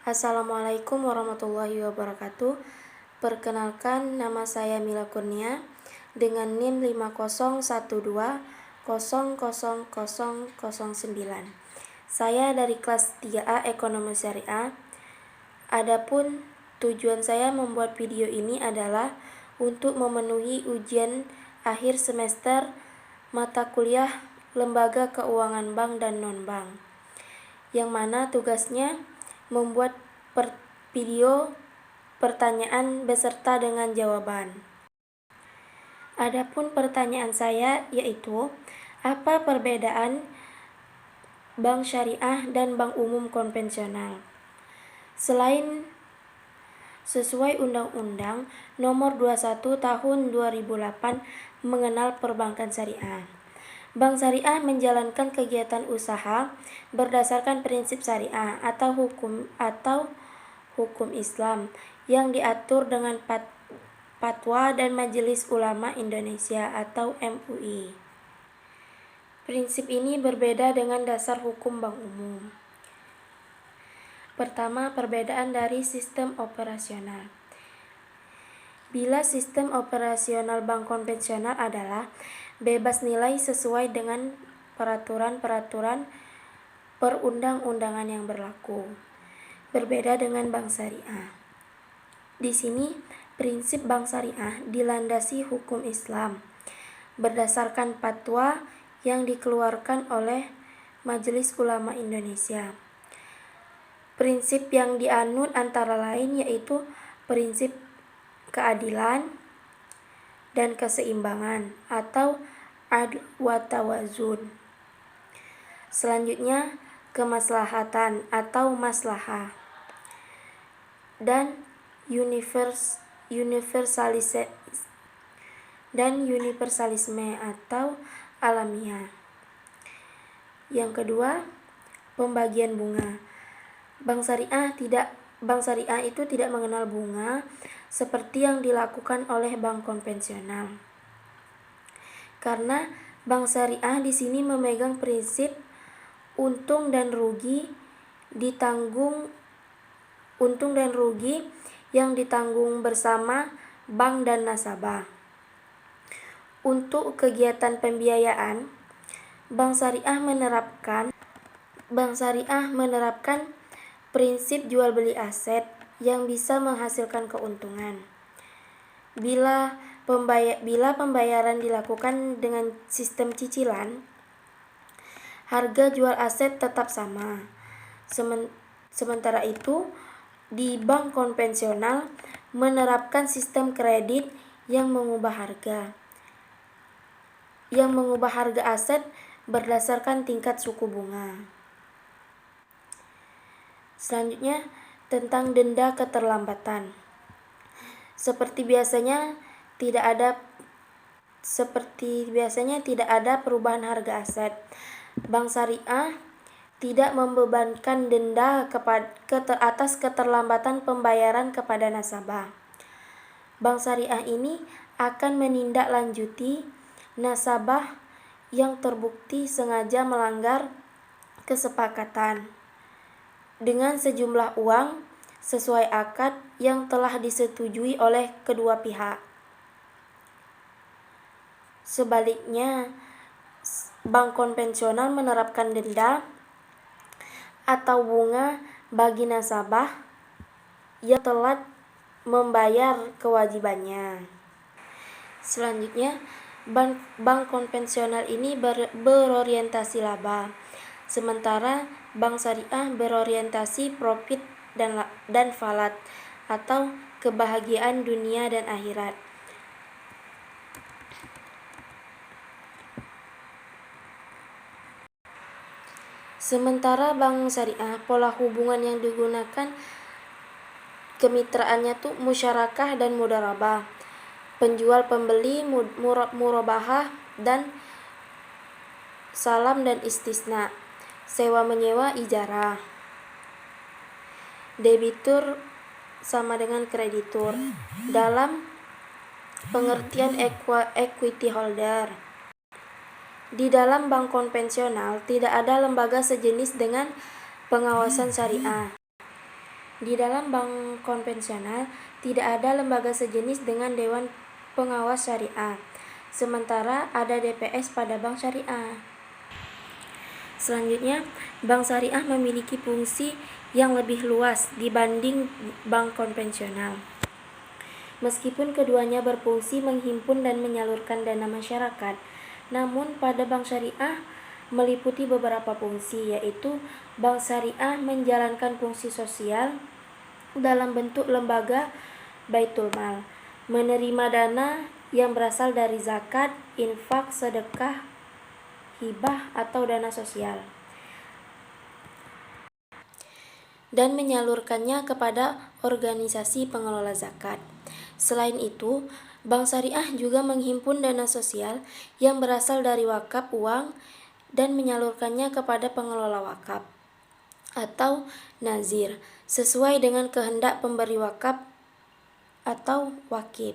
Assalamualaikum warahmatullahi wabarakatuh. Perkenalkan, nama saya Mila Kurnia dengan NIM 50120000009. Saya dari kelas 3A Ekonomi Syariah. Adapun tujuan saya membuat video ini adalah untuk memenuhi ujian akhir semester mata kuliah Lembaga Keuangan Bank dan Non-Bank, yang mana tugasnya membuat video pertanyaan beserta dengan jawaban. Adapun pertanyaan saya yaitu, apa perbedaan bank syariah dan bank umum konvensional? Selain sesuai Undang-Undang Nomor 21 Tahun 2008 mengenal perbankan syariah, bank syariah menjalankan kegiatan usaha berdasarkan prinsip syariah atau hukum Islam yang diatur dengan Fatwa dan Majelis Ulama Indonesia atau MUI. Prinsip ini berbeda dengan dasar hukum bank umum. Pertama, perbedaan dari sistem operasional. Bila sistem operasional bank konvensional adalah bebas nilai sesuai dengan peraturan-peraturan perundang-undangan yang berlaku, berbeda dengan bank syariah. Di sini, prinsip bank syariah dilandasi hukum Islam berdasarkan fatwa yang dikeluarkan oleh Majelis Ulama Indonesia. Prinsip yang dianut antara lain yaitu prinsip keadilan dan keseimbangan atau adl wa tawazun. Selanjutnya, kemaslahatan atau maslahah dan universalisme atau alamiah. Yang kedua, pembagian bunga. Bank syariah itu tidak mengenal bunga seperti yang dilakukan oleh bank konvensional. Karena bank syariah di sini memegang prinsip untung dan rugi yang ditanggung bersama bank dan nasabah. Untuk kegiatan pembiayaan, bank syariah menerapkan prinsip jual beli aset yang bisa menghasilkan keuntungan. Bila pembayaran dilakukan dengan sistem cicilan, harga jual aset tetap sama. Sementara itu, di bank konvensional menerapkan sistem kredit yang mengubah harga aset berdasarkan tingkat suku bunga. Selanjutnya, tentang denda keterlambatan. Seperti biasanya tidak ada perubahan harga aset. Bank syariah tidak membebankan denda atas keterlambatan pembayaran kepada nasabah. Bank syariah ini akan menindaklanjuti nasabah yang terbukti sengaja melanggar kesepakatan dengan sejumlah uang sesuai akad yang telah disetujui oleh kedua pihak. Sebaliknya, bank konvensional menerapkan denda atau bunga bagi nasabah yang telat membayar kewajibannya. Selanjutnya, bank konvensional ini berorientasi laba, sementara bank syariah berorientasi profit dan falat atau kebahagiaan dunia dan akhirat. Sementara bank syariah, pola hubungan yang digunakan kemitraannya tuh musyarakah dan mudharabah, penjual pembeli murabahah dan salam dan istisna, sewa menyewa ijarah. Debitur sama dengan kreditur dalam pengertian equity holder. Di dalam bank konvensional tidak ada lembaga sejenis dengan pengawasan syariah. Di dalam bank konvensional, tidak ada lembaga sejenis dengan Dewan Pengawas Syariah, sementara ada DPS pada bank syariah. Selanjutnya, bank syariah memiliki fungsi yang lebih luas dibanding bank konvensional. Meskipun keduanya berfungsi menghimpun dan menyalurkan dana masyarakat, namun pada bank syariah meliputi beberapa fungsi, yaitu bank syariah menjalankan fungsi sosial dalam bentuk lembaga baitul mal, menerima dana yang berasal dari zakat, infak, sedekah, hibah atau dana sosial, dan menyalurkannya kepada organisasi pengelola zakat. Selain itu, bank syariah juga menghimpun dana sosial yang berasal dari wakaf uang dan menyalurkannya kepada pengelola wakaf atau nazir sesuai dengan kehendak pemberi wakaf atau wakif.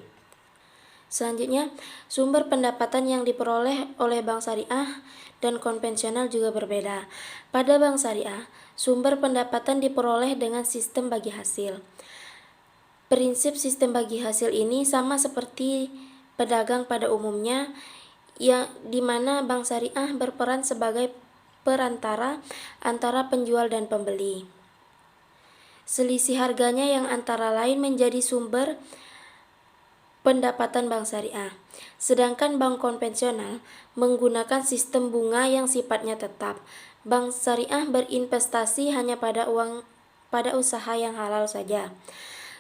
Selanjutnya, sumber pendapatan yang diperoleh oleh bank syariah dan konvensional juga berbeda. Pada bank syariah, sumber pendapatan diperoleh dengan sistem bagi hasil. Prinsip sistem bagi hasil ini sama seperti pedagang pada umumnya, yang di mana bank syariah berperan sebagai perantara antara penjual dan pembeli. Selisih harganya yang antara lain menjadi sumber pendapatan bank syariah. Sedangkan bank konvensional menggunakan sistem bunga yang sifatnya tetap. Bank syariah berinvestasi hanya pada usaha yang halal saja.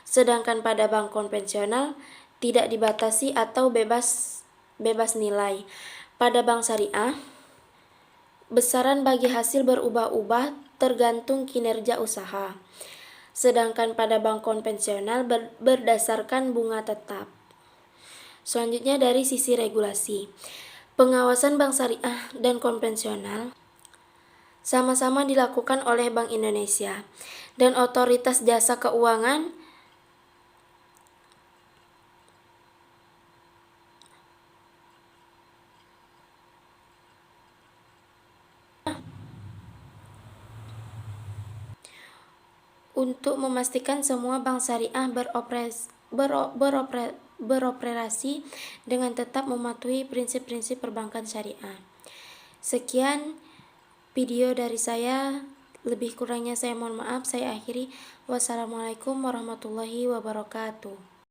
Sedangkan pada bank konvensional tidak dibatasi atau bebas nilai. Pada bank syariah, besaran bagi hasil berubah-ubah tergantung kinerja usaha. Sedangkan pada bank konvensional berdasarkan bunga tetap. Selanjutnya dari sisi regulasi. Pengawasan bank syariah dan konvensional sama-sama dilakukan oleh Bank Indonesia dan Otoritas Jasa Keuangan untuk memastikan semua bank syariah beroperasi dengan tetap mematuhi prinsip-prinsip perbankan syariah. Sekian video dari saya, lebih kurangnya saya mohon maaf. Saya akhiri. Wassalamualaikum warahmatullahi wabarakatuh.